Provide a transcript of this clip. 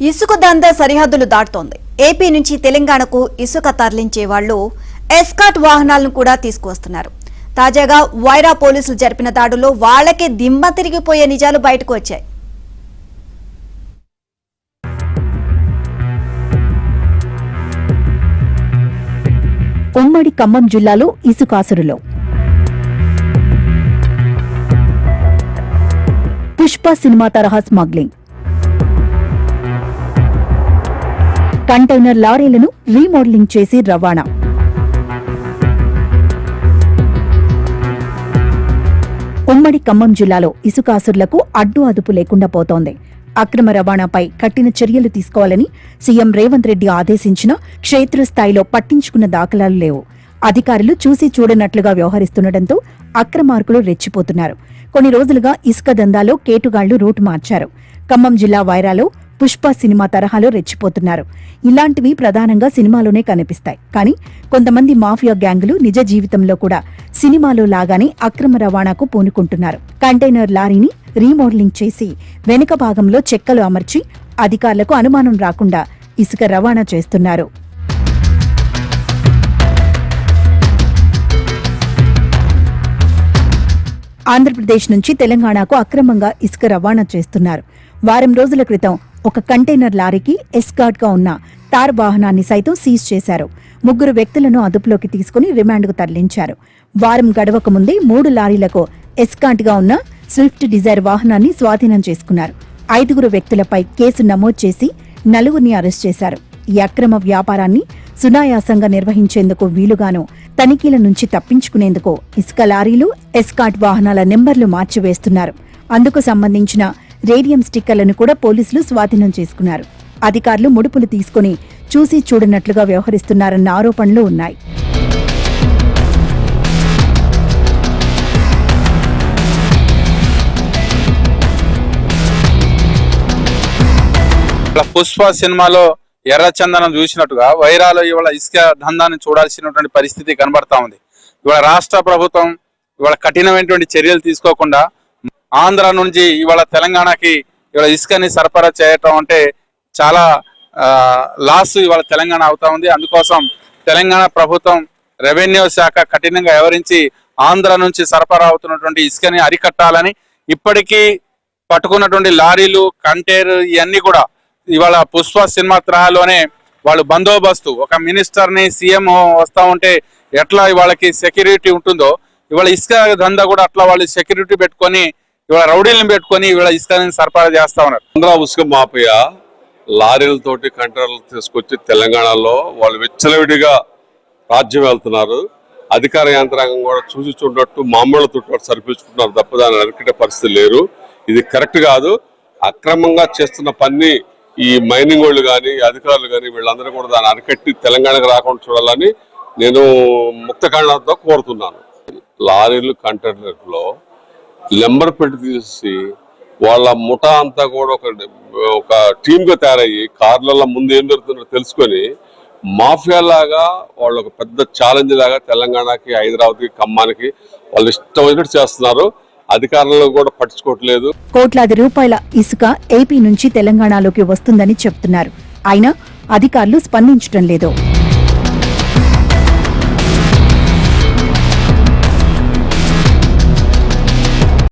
ఇసుక దందా సరిహద్దులు దాటుతోంది. ఏపీ నుంచి తెలంగాణకు ఇసుక తరలించే వాళ్లు ఎస్కాట్ వాహనాలను కూడా తీసుకువస్తున్నారు. తాజాగా వైరా పోలీసులు జరిపిన దాడుల్లో వాళ్లకే దిమ్మ తిరిగిపోయే నిజాలు బయటకు వచ్చాయి. ఉమ్మడి ఖమ్మం జిల్లాలో ఇసుకాసురులో పుష్ప సినిమా తరహా స్మగ్లింగ్. కంటైనర్ లారీలను రీమోడలింగ్ చేసి రవాణా. ఉమ్మడి ఖమ్మం జిల్లాలో ఇసుకాసురులకు అడ్డు అదుపు లేకుండా పోతోంది. అక్రమ రవాణాపై కఠిన చర్యలు తీసుకోవాలని సీఎం రేవంత్ రెడ్డి ఆదేశించినా క్షేత్రస్థాయిలో పట్టించుకున్న దాఖలాలు లేవు. అధికారులు చూసి చూడనట్లుగా వ్యవహరిస్తుండటంతో అక్రమార్కులు రెచ్చిపోతున్నారు. కొన్ని రోజులుగా ఇసుక దందాలో కేటుగాళ్లు రూటు మార్చారు. ఖమ్మం జిల్లా వైరాలో పుష్ప సినిమా తరహాలో రెచ్చిపోతున్నారు. ఇలాంటివి ప్రధానంగా సినిమాలోనే కనిపిస్తాయి. కానీ కొంతమంది మాఫియా గ్యాంగులు నిజ జీవితంలో కూడా సినిమాలో లాగానే అక్రమ రవాణాకు పూనుకుంటున్నారు. కంటైనర్ లారీని రీమోడలింగ్ చేసి వెనుక భాగంలో చెక్కలు అమర్చి అధికారులకు అనుమానం రాకుండా ఇసుక రవాణా చేస్తున్నారు. ఆంధ్రప్రదేశ్ నుంచి తెలంగాణకు అక్రమంగా ఇసుక రవాణా చేస్తున్నారు. వారం రోజుల క్రితం ఒక కంటైనర్ లారీకి ఎస్కార్ట్ గా ఉన్న తార్ వాహనాన్ని సైతం సీజ్ చేశారు. 3 వ్యక్తులను అదుపులోకి తీసుకుని రిమాండ్కు తరలించారు. వారం గడవక ముందే 3 లారీలకు ఎస్కార్ట్ గా ఉన్న స్విఫ్ట్ డిజైర్ వాహనాన్ని స్వాధీనం చేసుకున్నారు. 5 వ్యక్తులపై కేసు నమోదు చేసి 4 అరెస్ట్ చేశారు. ఈ అక్రమ వ్యాపారాన్ని సునాయాసంగా నిర్వహించేందుకు వీలుగాను తనిఖీల నుంచి తప్పించుకునేందుకు ఇసుక లారీలు ఎస్కార్ట్ వాహనాల నెంబర్లు మార్చివేస్తున్నారు. అందుకు సంబంధించిన రేడియం స్టిక్కర్లను కూడా పోలీసులు స్వాధీనం చేసుకున్నారు. అధికారులు ముడుపులు తీసుకుని చూసి చూడనట్లుగా వ్యవహరిస్తున్నారన్న ఆరోపణలు ఉన్నాయి. పుష్ప సినిమాలో ఎర్రచందనం చూసినట్టుగా వైరాలో ఇవాళ ఇసుక దందాన్ని చూడాల్సినటువంటి పరిస్థితి కనబడతా ఉంది. ఇవాళ రాష్ట్ర ప్రభుత్వం ఇవాళ కఠినమైనటువంటి చర్యలు తీసుకోకుండా ఆంధ్ర నుంచి ఇవాళ తెలంగాణకి ఇవాళ ఇసుకని సరఫరా చేయటం అంటే చాలా లాస్ ఇవాళ తెలంగాణ అవుతా ఉంది. అందుకోసం తెలంగాణ ప్రభుత్వం రెవెన్యూ శాఖ కఠినంగా వ్యవహరించి ఆంధ్ర నుంచి సరఫరా అవుతున్నటువంటి ఇసుకని అరికట్టాలని, ఇప్పటికీ పట్టుకున్నటువంటి లారీలు కంటైనర్ ఇవన్నీ కూడా ఇవాళ పుష్ప సినిమా తరహాలోనే వాళ్ళు బందోబస్తు, ఒక మినిస్టర్ని సీఎం వస్తా ఉంటే ఎట్లా వాళ్ళకి సెక్యూరిటీ ఉంటుందో ఇవాళ ఇసుక దందా కూడా అట్లా వాళ్ళు సెక్యూరిటీ పెట్టుకొని ఇవాళ రౌడీలను పెట్టుకొని ఇవాళ ఇసుకని సరఫరా చేస్తా ఉన్నారు. ఆంధ్ర ఉసుక మాఫియా లారీలతోటి కంటైనర్లు తీసుకొచ్చి తెలంగాణలో వాళ్ళు విచ్చలవిడిగా రాజ్యం వెళ్తున్నారు. అధికార యంత్రాంగం కూడా చూసి చూడట్టు మామూలుతో సరిపించుకుంటున్నారు తప్ప దాన్ని అరికట్టే పరిస్థితి లేరు. ఇది కరెక్ట్ కాదు. అక్రమంగా చేస్తున్న పని ఈ మైనింగ్ వాళ్ళు కానీ అధికారులు కానీ వీళ్ళందరూ కూడా దాన్ని అరికట్టి తెలంగాణకు రాకుండా చూడాలని నేను ముక్తకాండంతో కోరుతున్నాను. లారీలు కంటైనర్లో నెంబర్ పెట్టి తీసి వాళ్ళ ముఠా అంతా కూడా ఒక టీమ్ గా తయారయ్యి కార్లలో ముందు ఏం జరుగుతుందో తెలుసుకొని మాఫియా లాగా వాళ్ళు ఒక పెద్ద ఛాలెంజ్ లాగా తెలంగాణకి, హైదరాబాద్కి, ఖమ్మానికి వాళ్ళు ఇష్టం వచ్చినట్టు చేస్తున్నారు. అధికారులు కూడా పట్టించుకోవట్లేదు. కోట్లాది రూపాయల ఇసుక ఏపీ నుంచి తెలంగాణలోకి వస్తుందని చెప్తున్నారు. అయినా అధికారులు స్పందించడం లేదు.